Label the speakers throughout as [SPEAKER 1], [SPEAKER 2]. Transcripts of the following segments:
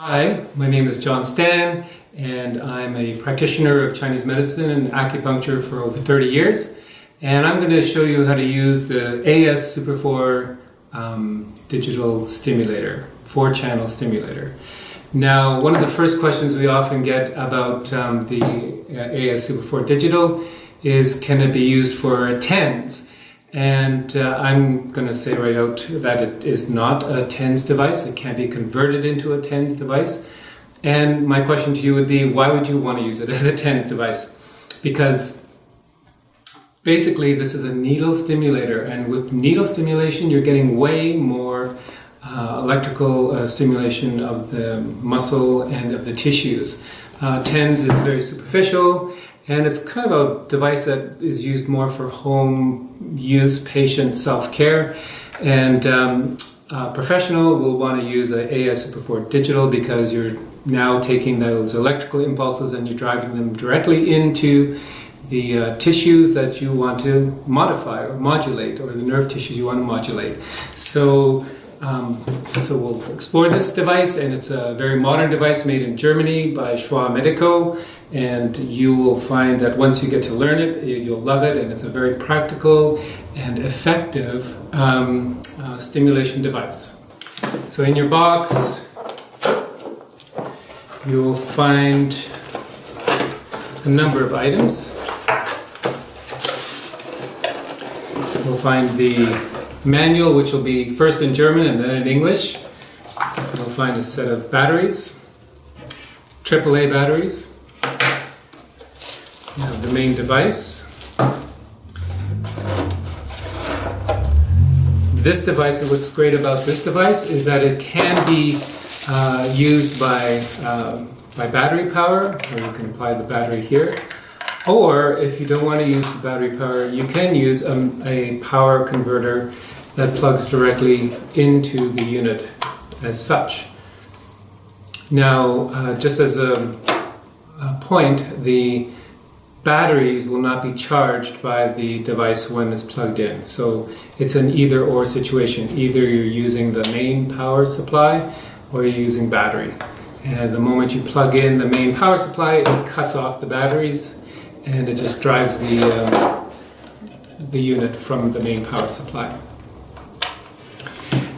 [SPEAKER 1] Hi, my name is John Stan, and I'm a practitioner of Chinese medicine and acupuncture for over 30 years. And I'm going to show you how to use the AS SUPER4 Digital Stimulator, 4-channel stimulator. Now, one of the first questions we often get about the AS SUPER4 Digital is, can it be used for TENS? And I'm going to say right out that it is not a TENS device. It can't be converted into a TENS device. And my question to you would be, why would you want to use it as a TENS device? Because basically this is a needle stimulator, and with needle stimulation you're getting way more electrical stimulation of the muscle and of the tissues. TENS is very superficial, and it's kind of a device that is used more for home use, patient self-care. And professional will want to use an AS SUPER4 Digital because you're now taking those electrical impulses and you're driving them directly into the tissues that you want to modify or modulate, or the nerve tissues you want to modulate. So we'll explore this device, and it's a very modern device made in Germany by Schwa Medico, and you will find that once you get to learn it, you'll love it, and it's a very practical and effective stimulation device. So in your box, you'll find a number of items. You'll find the manual, which will be first in German and then in English. You'll find a set of batteries, AAA batteries. You have the main device. This device, what's great about this device is that it can be used by battery power, or you can apply the battery here. Or if you don't want to use the battery power, you can use a power converter that plugs directly into the unit as such. Now, just as a point, the batteries will not be charged by the device when it's plugged in. So it's an either-or situation. Either you're using the main power supply or you're using battery. And the moment you plug in the main power supply, it cuts off the batteries and it just drives the unit from the main power supply.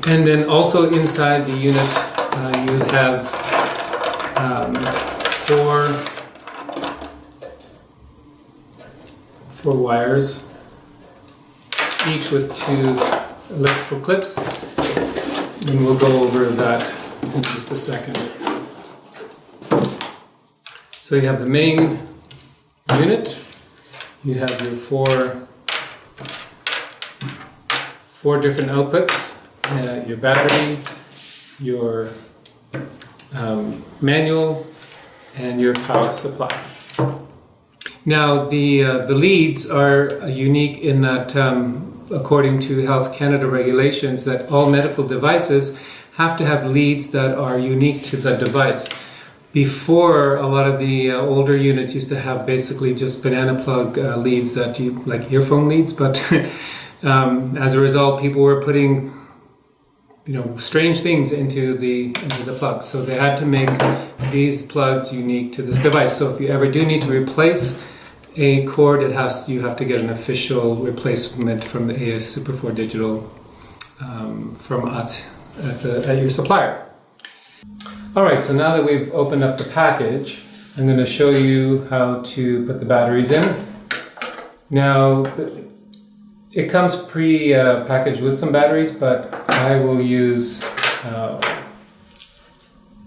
[SPEAKER 1] And then also inside the unit you have four wires, each with 2 electrical clips, and we'll go over that in just a second. So you have the main unit, you have your four different outputs, your battery, your manual, and your power supply. Now the leads are unique in that according to Health Canada regulations, that all medical devices have to have leads that are unique to the device. Before, a lot of the older units used to have basically just banana plug leads that you, like earphone leads, but as a result, people were putting strange things into the plugs. So they had to make these plugs unique to this device. So if you ever do need to replace a cord, you have to get an official replacement from the AS SUPER4 Digital from us at your supplier. Alright, so now that we've opened up the package, I'm going to show you how to put the batteries in. Now, it comes pre-packaged with some batteries, but I will use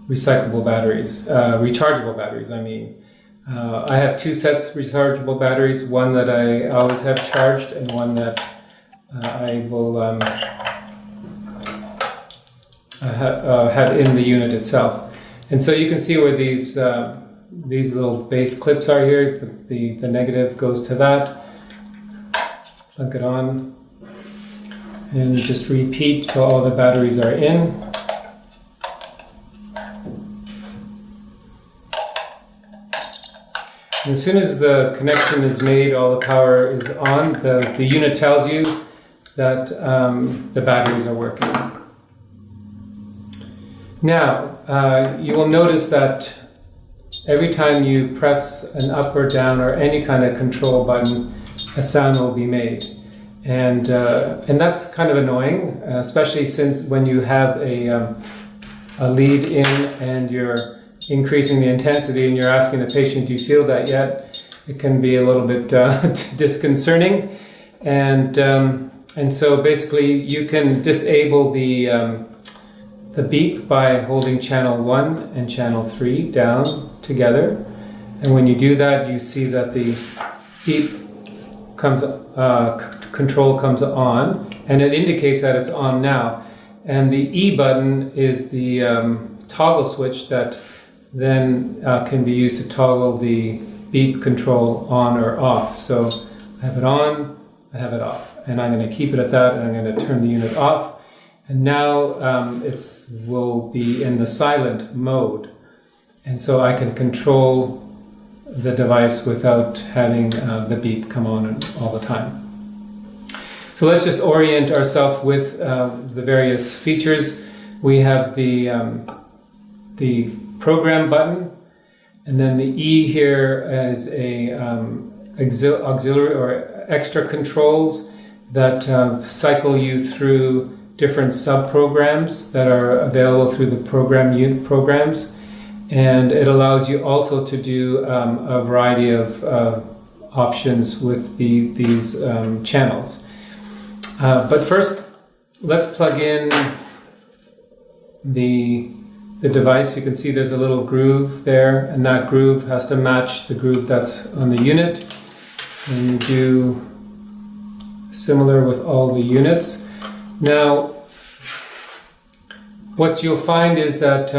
[SPEAKER 1] rechargeable batteries, I mean. I have 2 sets of rechargeable batteries, one that I always have charged and one that I will have in the unit itself. And so you can see where these little base clips are here. The negative goes to that. Plug it on and just repeat till all the batteries are in. And as soon as the connection is made, all the power is on, the unit tells you that the batteries are working. Now, you will notice that every time you press an up or down or any kind of control button, a sound will be made. And that's kind of annoying, especially since when you have a lead in and you're increasing the intensity and you're asking the patient, do you feel that yet? It can be a little bit disconcerting. And so basically you can disable the beep by holding channel 1 and channel 3 down together. And when you do that, you see that the beep control comes on, and it indicates that it's on now. And the E button is the toggle switch that then can be used to toggle the beep control on or off. So I have it on, I have it off, and I'm going to keep it at that, and I'm going to turn the unit off. And now it will be in the silent mode, and so I can control the device without having the beep come on all the time. So let's just orient ourselves with the various features. We have the program button, and then the E here is a auxiliary or extra controls that cycle you through different sub-programs that are available through the program unit programs. And it allows you also to do a variety of options with these channels. But first, let's plug in the device. You can see there's a little groove there, and that groove has to match the groove that's on the unit. And you do similar with all the units. Now, what you'll find is that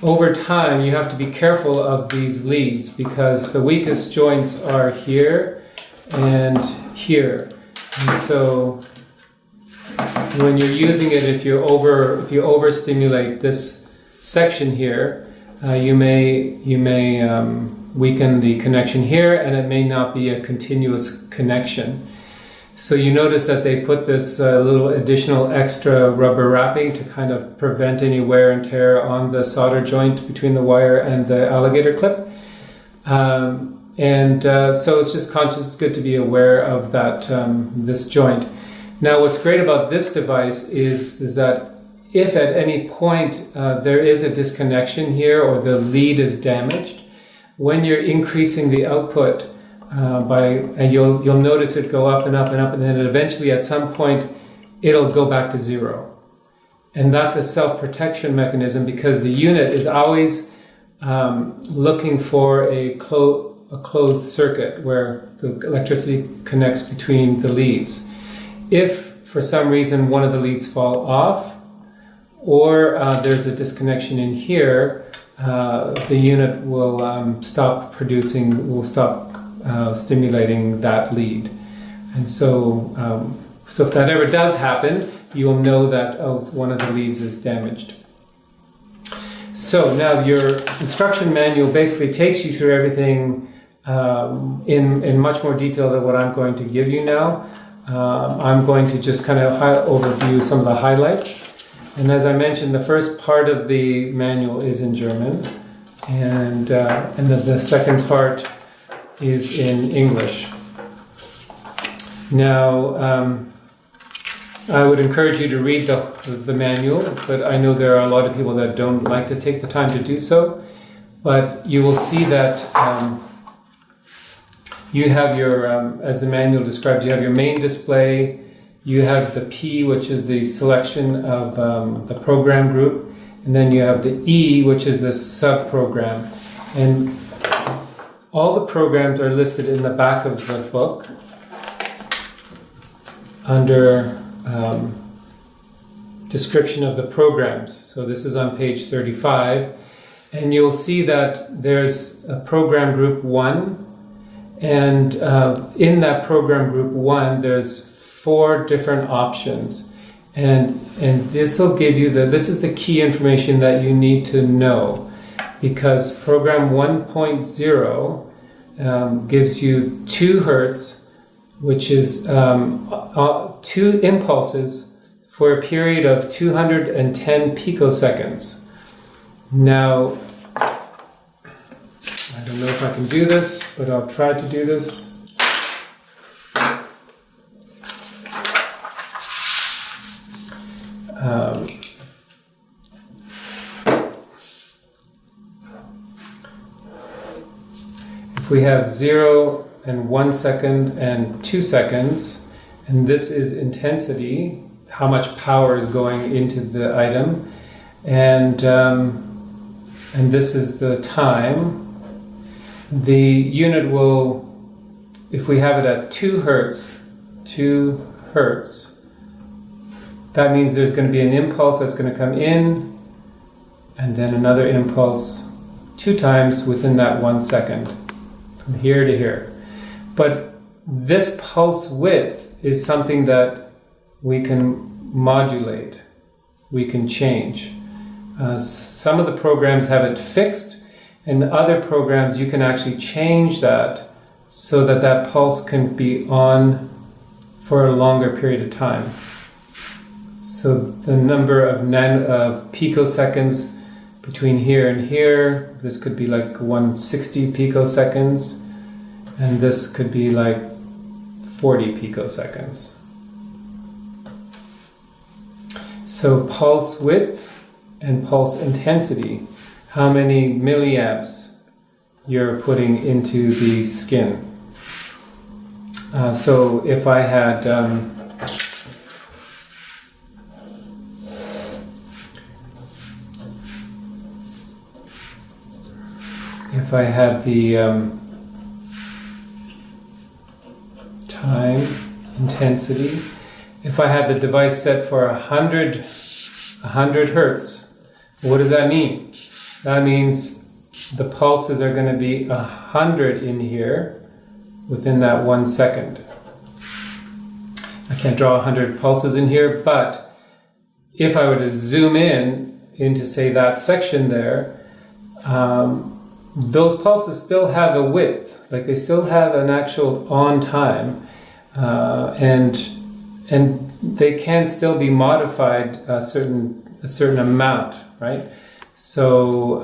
[SPEAKER 1] over time, you have to be careful of these leads because the weakest joints are here and here. And so when you're using it, if you overstimulate this section here, you may weaken the connection here, and it may not be a continuous connection. So you notice that they put this little additional extra rubber wrapping to kind of prevent any wear and tear on the solder joint between the wire and the alligator clip. So it's just it's good to be aware of that, this joint. Now what's great about this device is that if at any point there is a disconnection here or the lead is damaged, when you're increasing the output and you'll notice it go up and up and up, and then eventually at some point it'll go back to zero. And that's a self-protection mechanism because the unit is always looking for a closed circuit where the electricity connects between the leads. If for some reason one of the leads fall off, or there's a disconnection in here, the unit will stop stimulating that lead. And so if that ever does happen, you'll know that one of the leads is damaged. So now your instruction manual basically takes you through everything in much more detail than what I'm going to give you now. I'm going to just kind of overview some of the highlights. And as I mentioned, the first part of the manual is in German, and the second part is in English. Now, I would encourage you to read the manual, but I know there are a lot of people that don't like to take the time to do so. But you will see that you have your, as the manual describes, you have your main display. You have the P, which is the selection of the program group, and then you have the E, which is the sub-program. And all the programs are listed in the back of the book under description of the programs. So this is on page 35, and you'll see that there's a program group 1, and in that program group 1, there's 4 different options, and this will give you this is the key information that you need to know, because program 1.0 gives you 2 Hertz, which is 2 impulses for a period of 210 picoseconds. Now, I don't know if I can do this, but I'll try to do this. If we have 0 and 1 second and 2 seconds, and this is intensity, how much power is going into the item, and this is the time. The unit will, if we have it at 2 hertz, that means there's going to be an impulse that's going to come in, and then another impulse 2 times within that 1 second, from here to here. But this pulse width is something that we can modulate, we can change. Some of the programs have it fixed, and other programs you can actually change that so that that pulse can be on for a longer period of time. So the number of picoseconds between here and here, this could be like 160 picoseconds, and this could be like 40 picoseconds. So pulse width and pulse intensity, how many milliamps you're putting into the skin. So if I had the time intensity, if I had the device set for 100 hertz, what does that mean? That means the pulses are going to be 100 in here within that 1 second. I can't draw 100 pulses in here, but if I were to zoom in into, say, that section there, those pulses still have a width, like they still have an actual on time, and they can still be modified a certain amount, right? So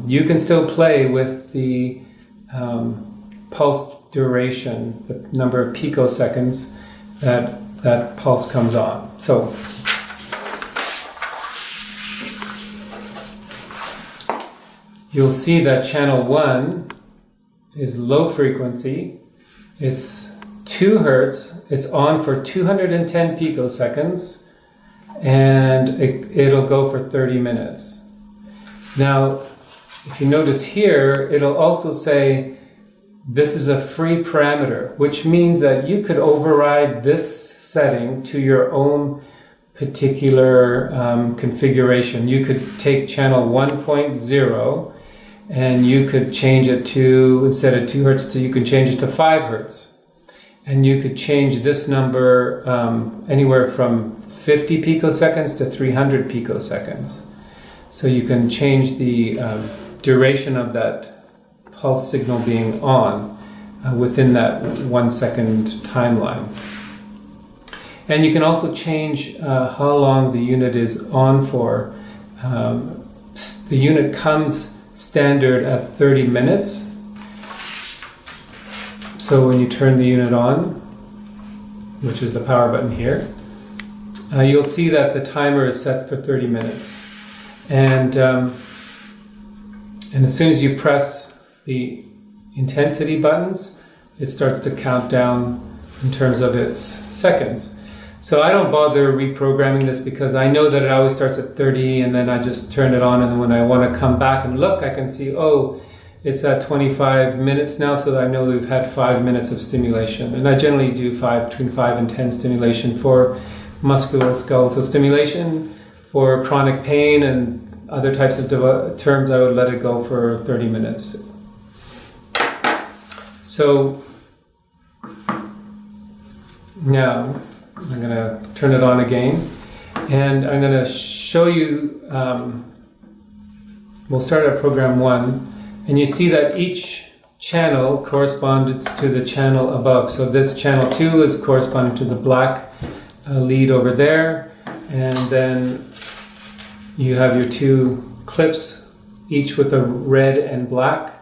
[SPEAKER 1] you can still play with the pulse duration, the number of picoseconds that pulse comes on. So you'll see that channel 1 is low frequency. It's 2 hertz. It's on for 210 picoseconds, and it'll go for 30 minutes. Now, if you notice here, it'll also say this is a free parameter, which means that you could override this setting to your own particular configuration. You could take channel 1.0 and you could change it to, instead of 2 hertz, you can change it to 5 hertz. And you could change this number anywhere from 50 picoseconds to 300 picoseconds. So you can change the duration of that pulse signal being on within that 1 second timeline. And you can also change how long the unit is on for. The unit comes standard at 30 minutes. So when you turn the unit on, which is the power button here, you'll see that the timer is set for 30 minutes. And as soon as you press the intensity buttons, it starts to count down in terms of its seconds. So I don't bother reprogramming this because I know that it always starts at 30, and then I just turn it on, and then when I want to come back and look, I can see, oh, it's at 25 minutes now, so that I know we've had 5 minutes of stimulation. And I generally do between 5 and 10 stimulation for musculoskeletal stimulation. For chronic pain and other types of terms, I would let it go for 30 minutes. So now I'm going to turn it on again, and I'm going to show you, we'll start at program 1, and you see that each channel corresponds to the channel above. So this channel 2 is corresponding to the black lead over there, and then you have your two clips, each with a red and black,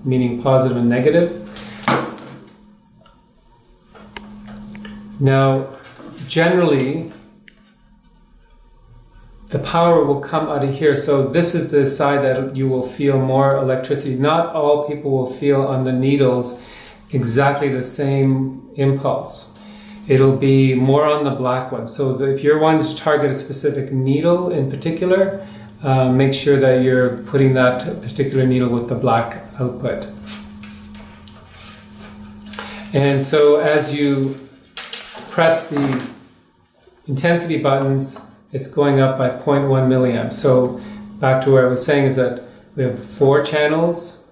[SPEAKER 1] meaning positive and negative. Now, generally, the power will come out of here. So this is the side that you will feel more electricity. Not all people will feel on the needles exactly the same impulse. It'll be more on the black one. So if you're wanting to target a specific needle in particular, make sure that you're putting that particular needle with the black output. And so as you press the intensity buttons, it's going up by 0.1 milliamps. So back to where I was saying is that we have 4 channels.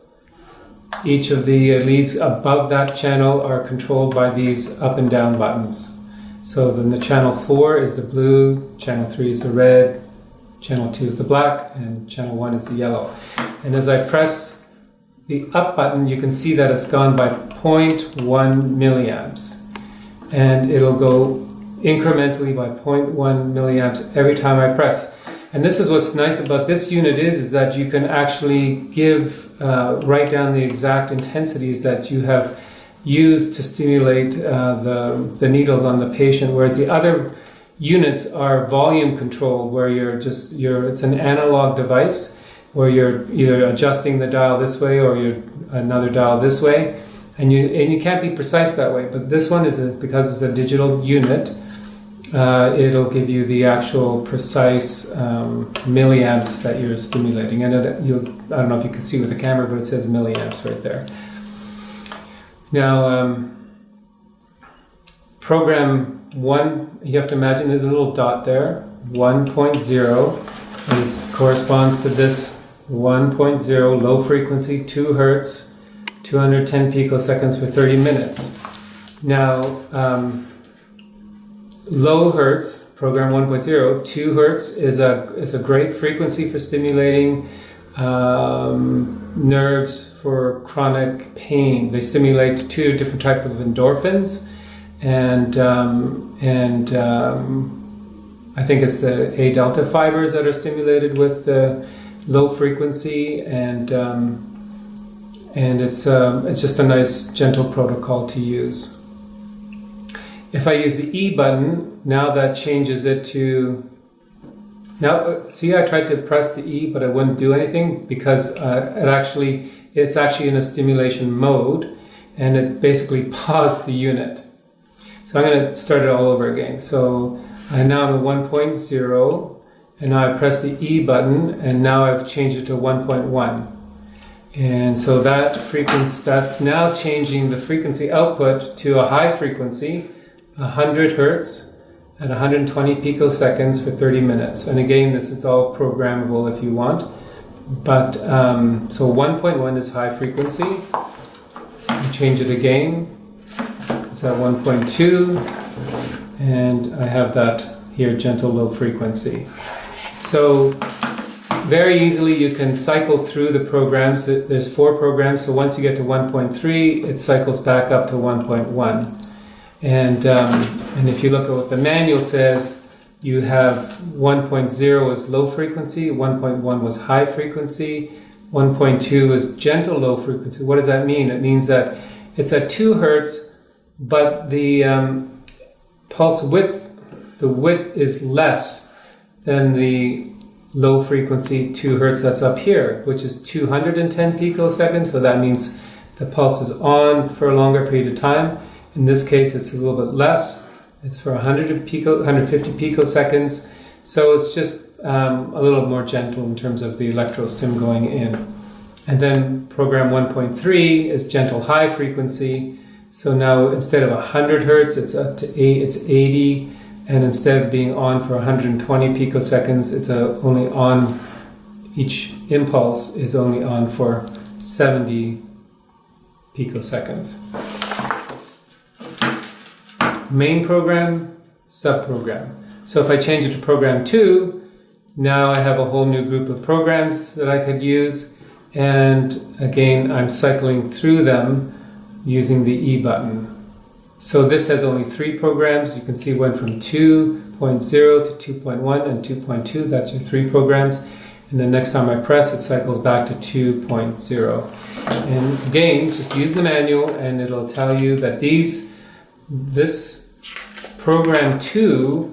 [SPEAKER 1] Each of the leads above that channel are controlled by these up and down buttons. So then the channel 4 is the blue, channel 3 is the red, channel 2 is the black, and channel 1 is the yellow. And as I press the up button, you can see that it's gone by 0.1 milliamps. And it'll go incrementally by 0.1 milliamps every time I press. And this is what's nice about this unit is that you can actually write down the exact intensities that you have used to stimulate the needles on the patient, whereas the other units are volume controlled, where it's an analog device where you're either adjusting the dial this way or another dial this way, and you can't be precise that way. But this one because it's a digital unit. It'll give you the actual precise milliamps that you're stimulating. And I don't know if you can see with the camera, but it says milliamps right there. Now, program 1, you have to imagine there's a little dot there. 1.0 corresponds to this 1.0 low frequency, 2 hertz, 210 picoseconds for 30 minutes. Now, low hertz, program 1.0, 2 hertz is a great frequency for stimulating nerves for chronic pain. They stimulate 2 different types of endorphins, and I think it's the A delta fibers that are stimulated with the low frequency, and it's just a nice gentle protocol to use. If I use the E button, now that changes it to... Now, see, I tried to press the E, but it wouldn't do anything because it's actually in a stimulation mode, and it basically paused the unit. So I'm going to start it all over again. So now I'm at 1.0, and now I press the E button, and now I've changed it to 1.1. And so that's now changing the frequency output to a high frequency, 100 hertz at 120 picoseconds for 30 minutes. And again, this is all programmable if you want. But so 1.1 is high frequency. I change it again. It's at 1.2. And I have that here, gentle low frequency. So very easily you can cycle through the programs. There's 4 programs. So once you get to 1.3, it cycles back up to 1.1. And if you look at what the manual says, you have 1.0 is low frequency, 1.1 was high frequency, 1.2 is gentle low frequency. What does that mean? It means that it's at 2 hertz, but the pulse width, the width is less than the low frequency 2 hertz that's up here, which is 210 picoseconds. So that means the pulse is on for a longer period of time. In this case, it's a little bit less. It's for 150 picoseconds. So it's just a little more gentle in terms of the electro-stim going in. And then program 1.3 is gentle high frequency. So now instead of 100 hertz, it's up to 80. And instead of being on for 120 picoseconds, it's only on, each impulse is only on for 70 picoseconds. Main program, subprogram. So if I change it to program 2, now I have a whole new group of programs that I could use. And again, I'm cycling through them using the E button. So this has only 3 programs. You can see it went from 2.0 1.0 to 2.1 and 2.2. That's your 3 programs. And then next time I press, it cycles back to 2.0. And again, just use the manual and it'll tell you that this program 2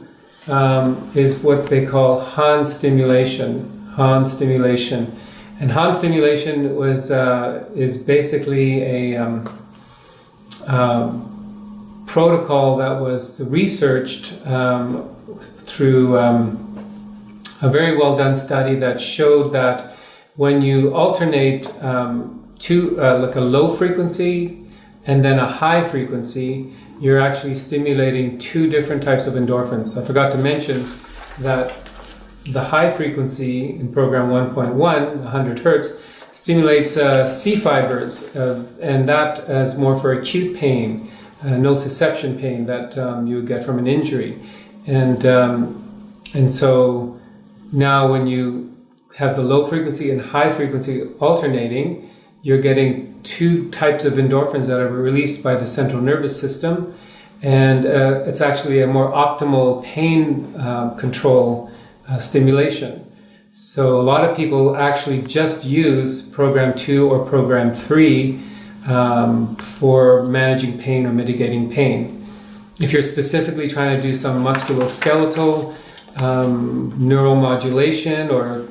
[SPEAKER 1] is what they call Han stimulation. Han stimulation. And Han stimulation is basically a protocol that was researched through a very well done study that showed that when you alternate like a low frequency and then a high frequency, you're actually stimulating 2 different types of endorphins. I forgot to mention that the high frequency in program 1.1, 100 hertz, stimulates C fibers, and that is more for acute pain, nociception pain that you would get from an injury. And so now when you have the low frequency and high frequency alternating, you're getting 2 types of endorphins that are released by the central nervous system, and it's actually a more optimal pain control stimulation. So a lot of people actually just use program 2 or program 3 for managing pain or mitigating pain. If you're specifically trying to do some musculoskeletal neuromodulation or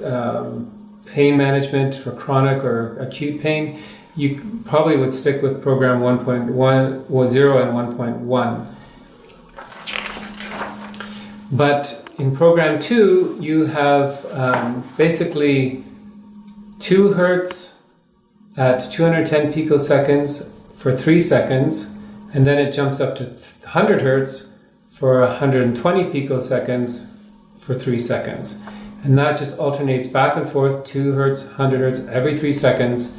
[SPEAKER 1] pain management for chronic or acute pain, you probably would stick with program 1.1 or 0 and 1.1. But in program 2, you have basically 2 hertz at 210 picoseconds for 3 seconds, and then it jumps up to 100 hertz for 120 picoseconds for 3 seconds. And that just alternates back and forth, 2 hertz, 100 hertz every 3 seconds.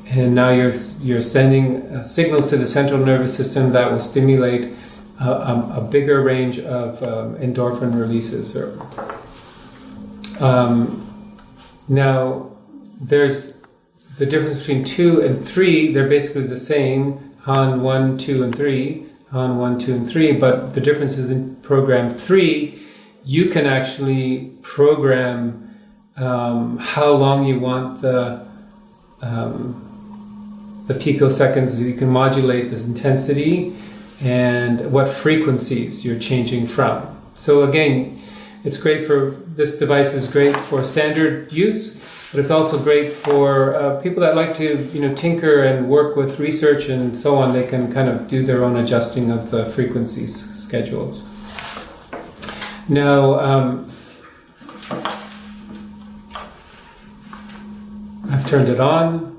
[SPEAKER 1] And now you're sending signals to the central nervous system that will stimulate a bigger range of endorphin releases. Now, there's the difference between 2 and 3. They're basically the same, Han 1, 2, and 3, Han 1, 2, and 3, but the difference is in program 3, you can actually program how long you want the picoseconds. You can modulate this intensity and what frequencies you're changing from. So again, this device is great for standard use, but it's also great for people that like to tinker and work with research and so on. They can kind of do their own adjusting of the frequencies schedules. Now, I've turned it on.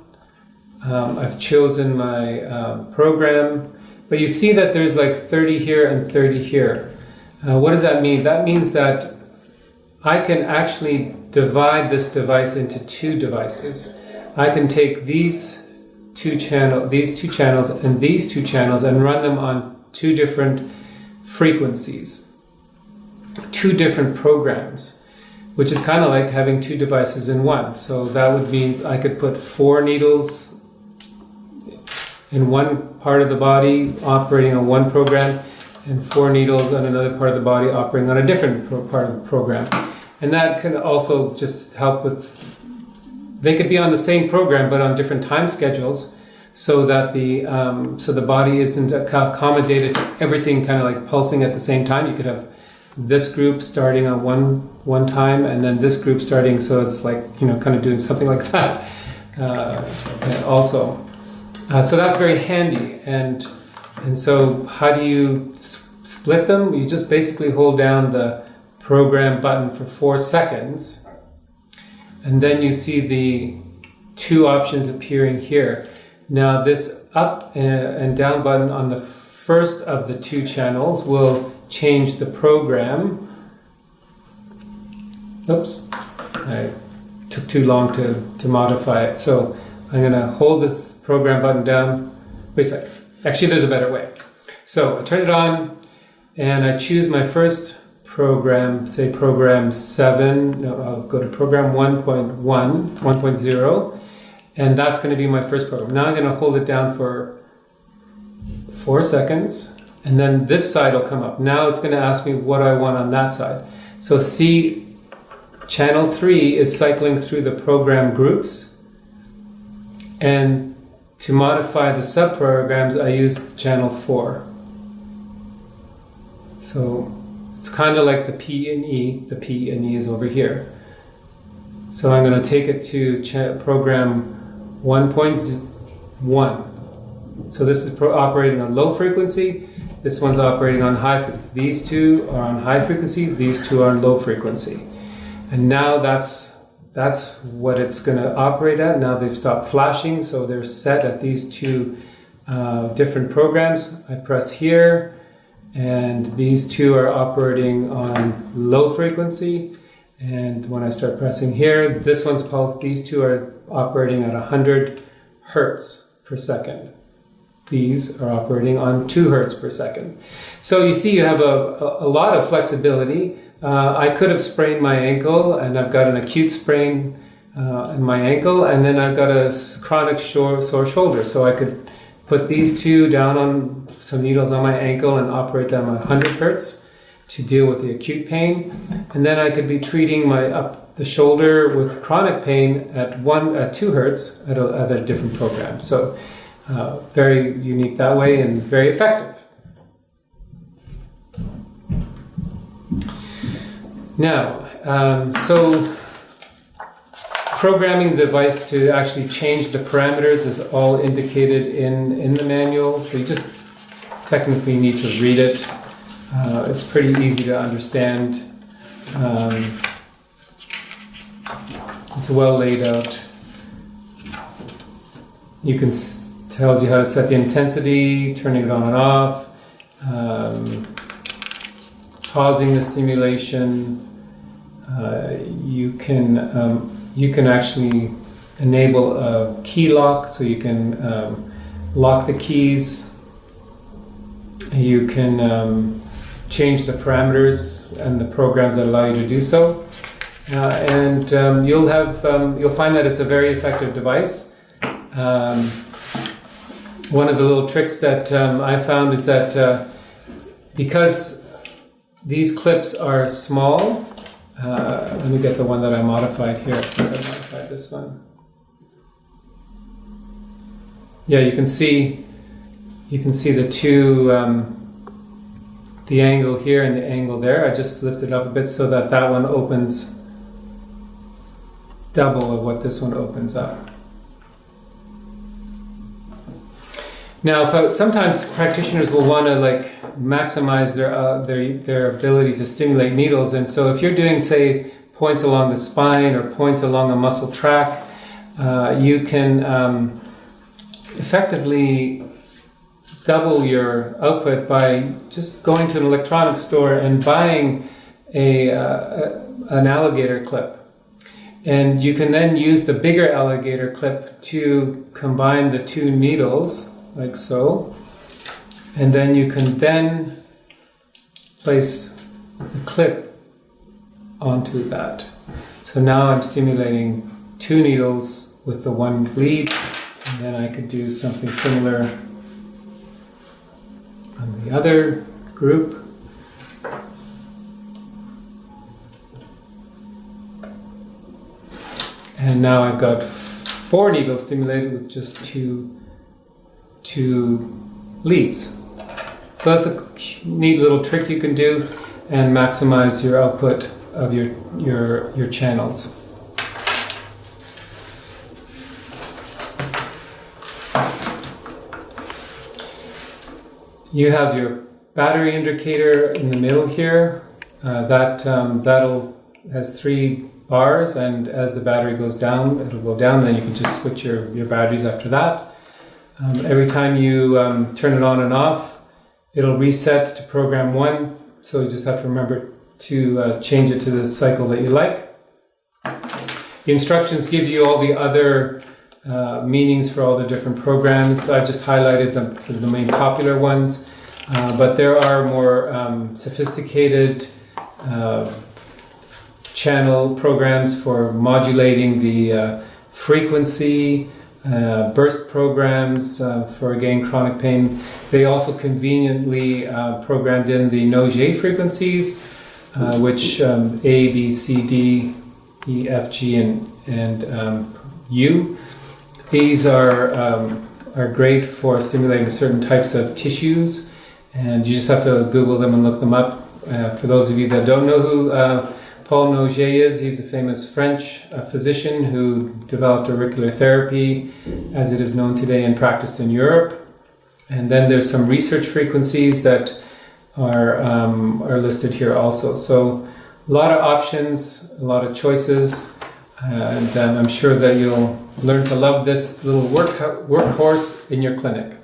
[SPEAKER 1] I've chosen my program, but you see that there's like 30 here and 30 here. What does that mean? That means that I can actually divide this device into 2 devices. I can take these two channels and these 2 channels and run them on 2 different frequencies, 2 different programs, which is kind of like having 2 devices in one. So that would mean I could put 4 needles in one part of the body operating on one program and 4 needles on another part of the body operating on a different part of the program. And that can also just help with, they could be on the same program but on different time schedules, so that the body isn't accommodated to everything kind of like pulsing at the same time. You could have this group starting on one time and then this group starting, so it's like kind of doing something like that also. So that's very handy. And so how do you split them? You just basically hold down the program button for 4 seconds, and then you see the 2 options appearing here. Now this up and down button on the first of the 2 channels will change the program. Oops, I took too long to modify it. So I'm going to hold this program button down. Wait a second. Actually, there's a better way. So I turn it on and I choose my first program, say program 7. No, I'll go to program 1.0, and that's going to be my first program. Now I'm going to hold it down for 4 seconds, and then this side will come up. Now it's going to ask me what I want on that side. So see, channel 3 is cycling through the program groups, and to modify the subprograms I use channel 4. So it's kind of like the P and E. The P and E is over here. So I'm going to take it to program 1.1. So this is operating on low frequency. This one's operating on high frequency. These two are on high frequency. These two are on low frequency. And now that's what it's going to operate at. Now they've stopped flashing, so they're set at these two different programs. I press here, and these two are operating on low frequency. And when I start pressing here, this one's pulse. These two are operating at 100 hertz per second. These are operating on 2 hertz per second. So you see, you have a lot of flexibility. I could have sprained my ankle, and I've got an acute sprain in my ankle, and then I've got a chronic sore shoulder. So I could put these two down on some needles on my ankle and operate them at 100 hertz to deal with the acute pain. And then I could be treating my up the shoulder with chronic pain at 2 hertz at a different program. So very unique that way and very effective. Now, so programming the device to actually change the parameters is all indicated in the manual. So you just technically need to read it. It's pretty easy to understand. It's well laid out. You can tells you how to set the intensity, turning it on and off, pausing the stimulation. You can actually enable a key lock, so you can lock the keys. You can change the parameters and the programs that allow you to do so, and you'll find that it's a very effective device. One of the little tricks that I found is that because these clips are small, let me get the one that I modified here. I think I modified this one. Yeah, you can see the two, the angle here and the angle there. I just lifted up a bit so that that one opens double of what this one opens up. Now, sometimes practitioners will want to maximize their ability to stimulate needles, and so if you're doing, say, points along the spine or points along a muscle track, you can effectively double your output by just going to an electronics store and buying an alligator clip. And you can then use the bigger alligator clip to combine the two needles, like so. And then you can then place the clip onto that. So now I'm stimulating two needles with the one lead, and then I could do something similar on the other group. And now I've got 4 needles stimulated with just two leads. So that's a neat little trick you can do and maximize your output of your channels. You have your battery indicator in the middle here. That'll has 3 bars, and as the battery goes down, it'll go down. Then you can just switch your batteries after that. Every time you turn it on and off, it'll reset to program 1. So you just have to remember to change it to the cycle that you like. The instructions give you all the other meanings for all the different programs. I've just highlighted them for the main popular ones, but there are more sophisticated channel programs for modulating the frequency burst programs for again chronic pain. They also conveniently programmed in the Nogier frequencies, which A, B, C, D, E, F, G, and U. These are great for stimulating certain types of tissues, and you just have to Google them and look them up. For those of you that don't know who Paul Nogier is, he's a famous French physician who developed auricular therapy as it is known today and practiced in Europe. And then there's some research frequencies that are listed here also. So a lot of options, a lot of choices, and I'm sure that you'll learn to love this little workhorse in your clinic.